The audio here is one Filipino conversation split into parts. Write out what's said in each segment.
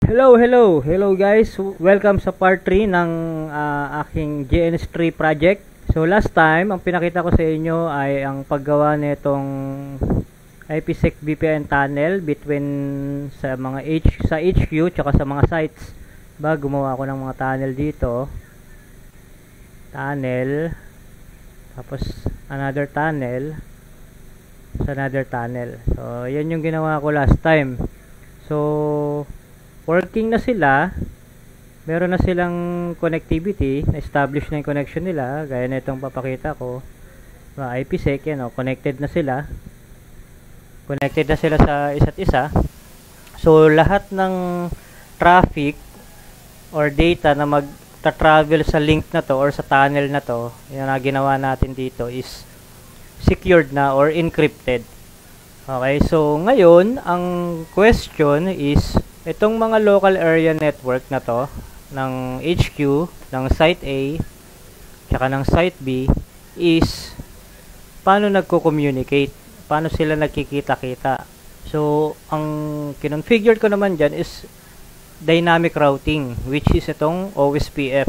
Hello guys. Welcome sa part 3 ng aking GNS3 project. So last time, ang pinakita ko sa inyo ay ang paggawa nitong IPsec VPN tunnel between sa mga sa HQ tsaka sa mga sites. Gumawa ako ng mga tunnel dito. Tunnel, tapos another tunnel, another tunnel. So yan yung ginawa ko last time. So working na sila, meron na silang connectivity, na-establish na yung connection nila, gaya na itong papakita ko, IPsec, yan o, connected na sila sa isa't isa. So lahat ng traffic or data na magta-travel sa link na to or sa tunnel na to, yung na ginawa natin dito is secured na or encrypted. Okay, so ngayon ang question is itong mga local area network na to ng HQ, ng Site A, tsaka ng Site B is paano nagko-communicate? Paano sila nagkikita-kita? So, ang kinonfigure ko naman dyan is dynamic routing, which is itong OSPF.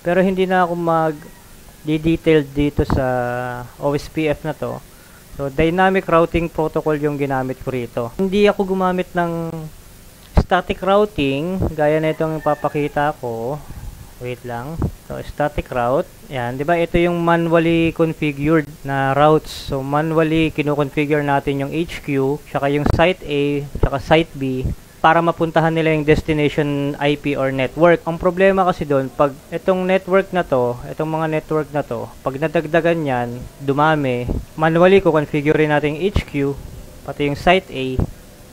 Pero hindi na ako mag-detail dito sa OSPF na to. So, dynamic routing protocol yung ginamit ko rito. Hindi ako gumamit ng static routing, gaya na itong ipapakita ko. Wait lang. So, static route. Yan, di ba? Ito yung manually configured na routes. So, manually kino-configure natin yung HQ, tsaka yung Site A, tsaka Site B, para mapuntahan nila yung destination IP or network. Ang problema kasi doon, pag itong network na to, itong mga network na to, pag nadagdagan yan, dumami, manually ko-configure natin yung HQ, pati yung Site A,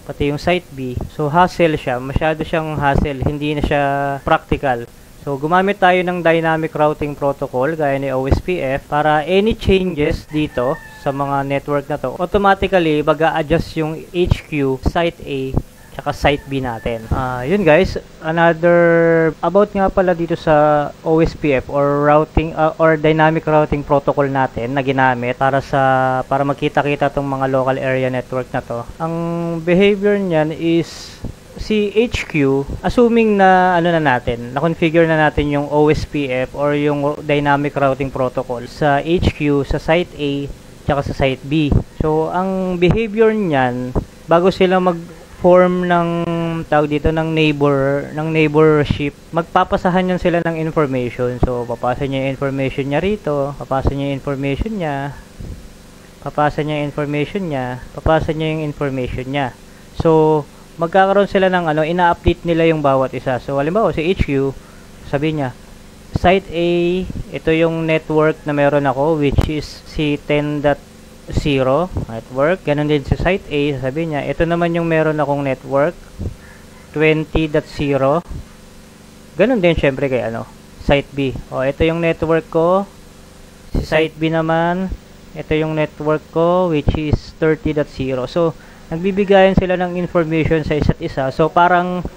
pati yung Site B. So, hassle siya. Masyado siyang hassle. Hindi na siya practical. So, gumamit tayo ng dynamic routing protocol gaya ni OSPF para any changes dito sa mga network na to, automatically mag-a-adjust yung HQ, Site A, tsaka Site B natin. Yun guys, another about nga pala dito sa OSPF or routing or dynamic routing protocol natin na ginamit para magkita-kita tong mga local area network na to. Ang behavior niyan is si HQ, assuming na na-configure na natin yung OSPF or yung dynamic routing protocol sa HQ, sa Site A, tsaka sa Site B. So, ang behavior niyan, bago sila form ng tawag dito ng neighborship, magpapasahan yan sila ng information. So papasa niya yung information niya rito, papasa niya yung information niya, papasa niya yung information niya, papasa niya yung information niya. So magkakaroon sila ng ina-update nila yung bawat isa. So halimbawa si HQ, sabi niya Site A, ito yung network na meron ako, which is si 10.0 network. Ganon din sa Site A, sabi niya, ito naman yung meron akong network 20.0. Ganon din syempre kay Site B. Ito yung network ko. Si Site B naman, ito yung network ko, which is 30.0. So, nagbibigayan sila ng information sa isa't isa. So, parang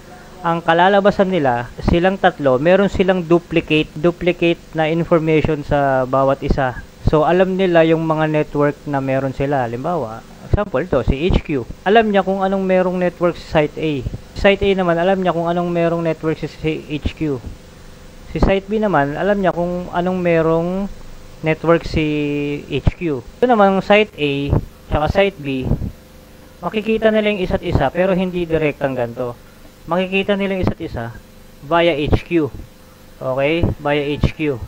ang kalalabasan nila, silang tatlo, meron silang duplicate na information sa bawat isa. So, alam nila yung mga network na meron sila. Halimbawa, example to, si HQ. Alam niya kung anong merong network sa Site A. Site A naman, alam niya kung anong merong network sa HQ. Si Site B naman, alam niya kung anong merong network si HQ. Ito naman, Site A, tsaka Site B, makikita nila yung isa't isa, pero hindi direktang ganito. Makikita nila yung isa't isa via HQ. Okay? Via HQ.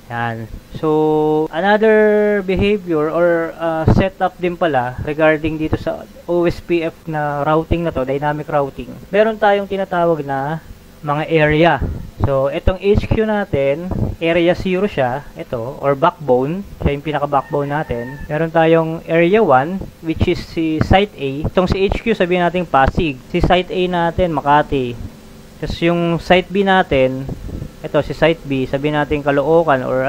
Yan. So, another behavior or setup din pala regarding dito sa OSPF na routing na to, dynamic routing. Meron tayong tinatawag na mga area. So, itong HQ natin, area 0 siya, ito, or backbone, siya yung pinaka-backbone natin. Meron tayong area 1, which is si Site A. Itong si HQ, sabihin natin Pasig. Si Site A natin, Makati. Tapos yung Site B natin, ito si Site B, sabihin natin Caloocan or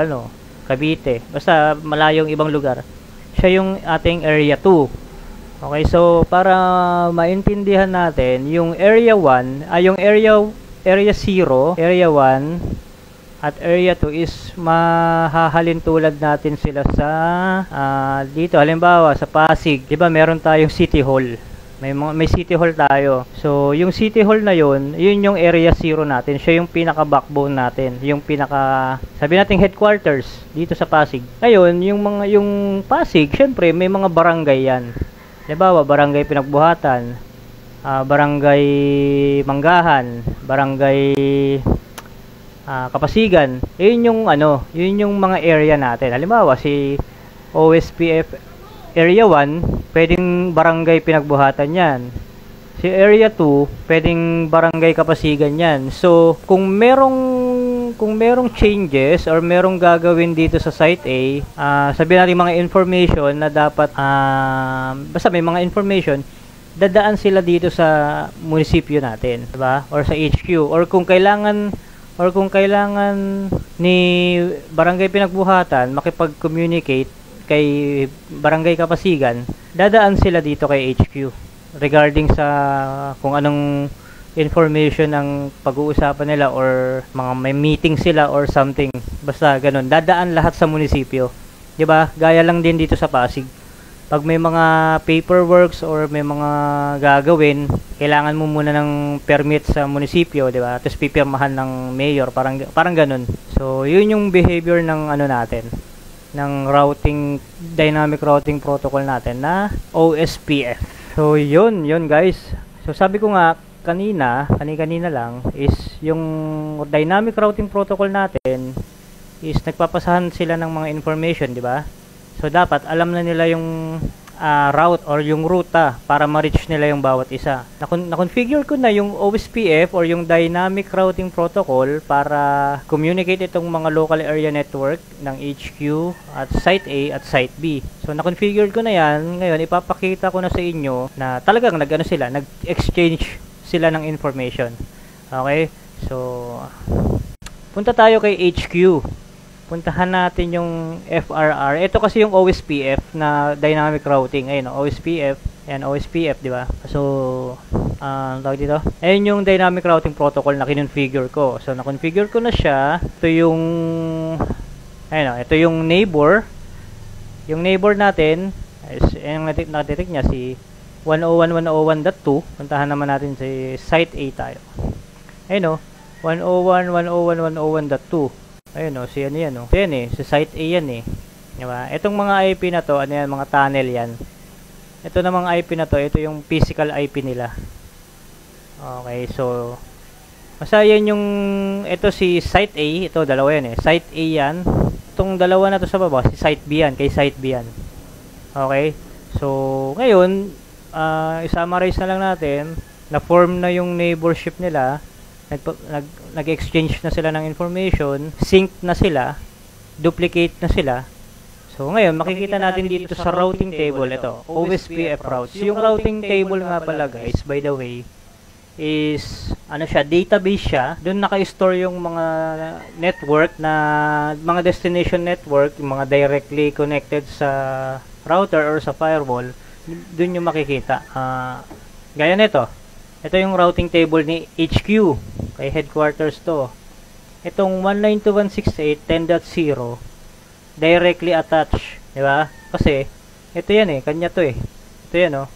Cavite. Basta malayong ibang lugar. Siya yung ating area 2. Okay, so para maintindihan natin, yung area 1, yung area 0, area 1, at area 2 is mahahalin tulad natin sila sa dito halimbawa sa Pasig. 'Di ba meron tayong City Hall. May city hall tayo. So, yung city hall na yun yung area 0 natin. Siya yung pinaka backbone natin. Yung pinaka, sabi natin headquarters dito sa Pasig. Ngayon, yung Pasig, syempre, may mga barangay yan. Diba, barangay Pinagbuhatan, barangay Manggahan, barangay Kapasigan. Yun yung mga area natin. Halimbawa, si OSPF Area 1, pwedeng barangay Pinagbuhatan yan. Si Area 2, pwedeng barangay Kapasigan yan. So, kung merong changes or merong gagawin dito sa Site A, sabihin natin mga information na dapat, basta may mga information, dadaan sila dito sa munisipyo natin, diba? Or sa HQ. Or kung kailangan ni barangay Pinagbuhatan makipag-communicate kay Barangay Kapasigan, dadaan sila dito kay HQ regarding sa kung anong information ang pag-uusapan nila or mga may meeting sila or something. Basta ganun, dadaan lahat sa munisipyo. 'Di ba? Gaya lang din dito sa Pasig. Pag may mga paperworks or may mga gagawin, kailangan mo muna ng permit sa munisipyo, 'di ba? Tapos pipirmahan ng mayor, parang ganun. So, 'yun yung behavior ng natin, ng dynamic routing protocol natin na OSPF. So yun guys. So sabi ko nga kanina lang is yung dynamic routing protocol natin is nagpapasahan sila ng mga information, di ba? So dapat alam na nila yung route or yung ruta para ma-reach nila yung bawat isa. Na-configure ko na yung OSPF or yung Dynamic Routing Protocol para communicate itong mga local area network ng HQ at Site A at Site B. So na-configure ko na yan. Ngayon ipapakita ko na sa inyo na talagang nag-exchange sila ng information. Okay? So punta tayo kay HQ. Puntahan natin yung FRR. Ito kasi yung OSPF na dynamic routing. Ayun, OSPF. Ayan, OSPF, di ba? So, tawag dito. Ayun yung dynamic routing protocol na kinonfigure ko. So, na-configure ko na siya. Ito yung, ayun, ito yung neighbor. Yung neighbor natin, yung na-detect niya, si 101.101.2. Puntahan naman natin si Site A tayo. Ayun, 101.101.101.2. Ayun si ano yan si Site A yan diba? Itong mga IP na to, mga tunnel yan. Ito namang IP na to, ito yung physical IP nila. Okay, so basta yan yung, ito si Site A, ito dalawa yan Site A yan. Itong dalawa na to sa baba, si Site B yan, kay Site B yan. Okay, so ngayon, i-summarize na lang natin, na-form na yung neighborship nila. Nag-exchange na sila ng information, sync na sila, duplicate na sila. So ngayon makikita natin dito sa routing table, ito OSPF routes. Yung routing table nga pala guys, by the way, is siya, database siya. Doon naka-store yung mga network na mga destination network, yung mga directly connected sa router or sa firewall. Doon yung makikita. Gaya nito. Ito yung routing table ni HQ. Kay headquarters to. Itong 192.168.10.0 directly attached. Diba? Kasi, ito yan kanya to Ito yan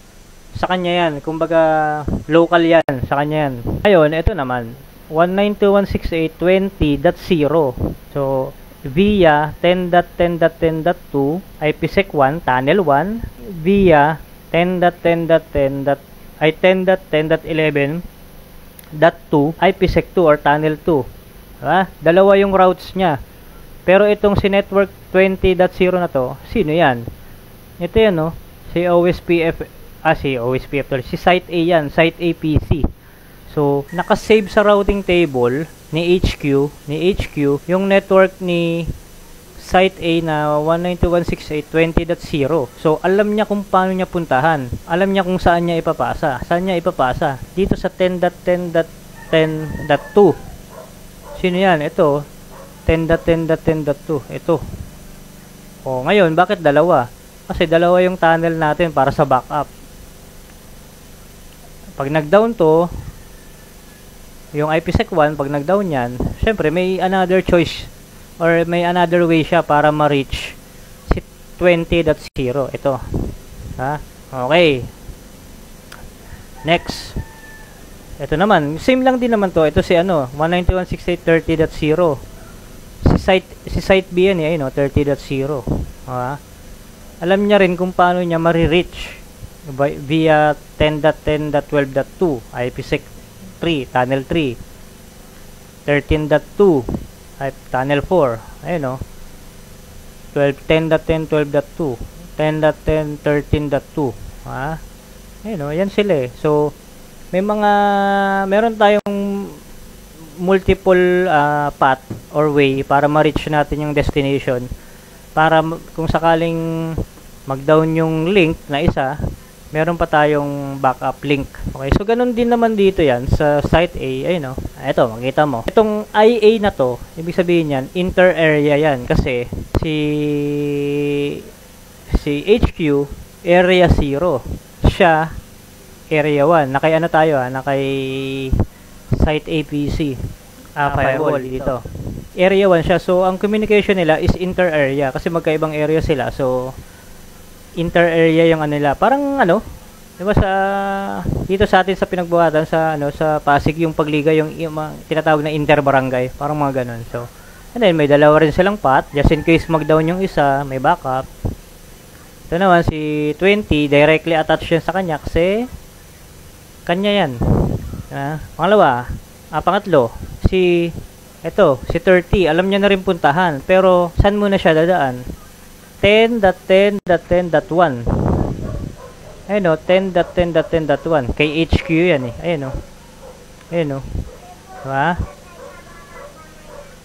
Sa kanya yan. Kumbaga, local yan. Sa kanya yan. Ngayon, ito naman. 192.168.20.0. So, via 10.10.10.2 IPsec 1, tunnel 1, via 10.10.11.2 IPsec 2 or tunnel 2. Diba? Dalawa yung routes niya. Pero itong si network 20.0 na to, sino yan? Ito yan si OSPF, si Site A yan, Site A PC. So, nakasave sa routing table ni HQ yung network ni Site A na 192.168.20.0. So, alam niya kung paano niya puntahan. Alam niya kung saan niya ipapasa. Saan niya ipapasa? Dito sa 10.10.10.2. Sino yan? Ito. 10.10.10.2. Ito. O, ngayon, bakit dalawa? Kasi dalawa yung tunnel natin para sa backup. Pag nag-down to, yung IPsec 1, pag nag-down yan, syempre, may another choice or may another way siya para ma-reach si 20.0. Ito. Ha? Okay. Next. Ito naman, same lang din naman to. Ito si 192.168.30.0. Si site B yan eh, 30.0. Alam niya rin kung paano niya ma-reach via 10.10.12.2 IPsec 3, tunnel 3. 13.2 tunnel 4. Ayun 10.10.12.2, 10.10.13.2. Ayun yan sila eh. So meron tayong multiple path or way para ma-reach natin yung destination, para kung sakaling mag-down yung link na isa, meron pa tayong backup link. Okay, so ganun din naman dito yan sa site A. Ayun ito, makita mo itong IA na to, ibig sabihin yan inter area yan, kasi si HQ area 0, siya area 1. Nakay tayo nakay site APC firewall dito. Area 1 siya. So ang communication nila is inter area kasi magkaibang area sila. So inter area yung nila. Parang 'di ba dito sa atin sa pinagbuhatan sa sa Pasig yung pagliga yung tinatawag na inter barangay, parang mga ganun. So and then may dalawa rin silang path just in case mag-down yung isa, may backup. Ito naman si 20, directly attached yan sa kanya kasi kanya yan. Pangatlo, si 30, alam niya na rin puntahan, pero saan muna siya dadaan? 10.10.10.1. Ayun 10.10.10.1. Kay HQ yan eh. Ayun diba?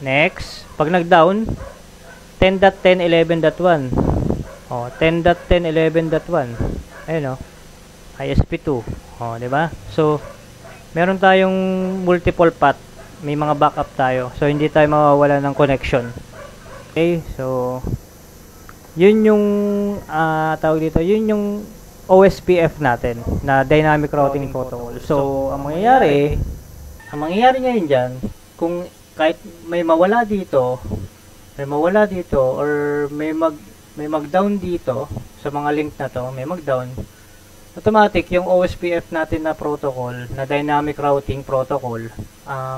Next, pag nag-down, 10.10.11.1. 10.10.11.1. Ayun ISP2. Diba? So, meron tayong multiple path. May mga backup tayo. So, hindi tayo mawawala ng connection. Okay? So, yun yung tawag dito, yun yung OSPF natin na Dynamic Routing Protocol. So, ang mangyayari ngayon dyan, kung kahit may mawala dito or may mag-down dito sa mga link na to, may mag-down, automatic yung OSPF natin na protocol, na Dynamic Routing Protocol,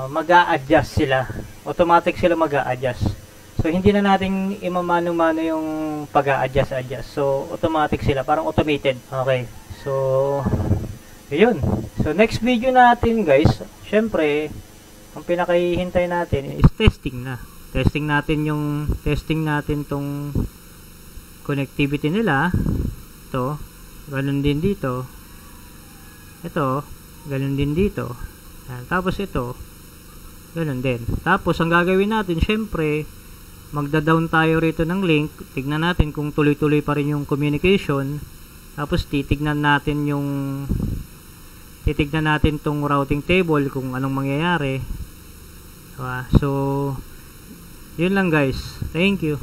mag-a-adjust sila. Automatic sila mag-a-adjust. So, hindi na natin imamano-mano yung pag-a-adjust. So, automatic sila. Parang automated. Okay. So, yun. So, next video natin, guys, syempre, ang pinakahihintay natin is testing na. Testing natin tong connectivity nila. Ito. Ganun din dito. Ito. Ganun din dito. Tapos ito. Ganun din. Tapos, ang gagawin natin, syempre, magda-down tayo rito ng link, tignan natin kung tuloy-tuloy pa rin yung communication, tapos titignan natin tong routing table kung anong mangyayari. So, yun lang guys. Thank you.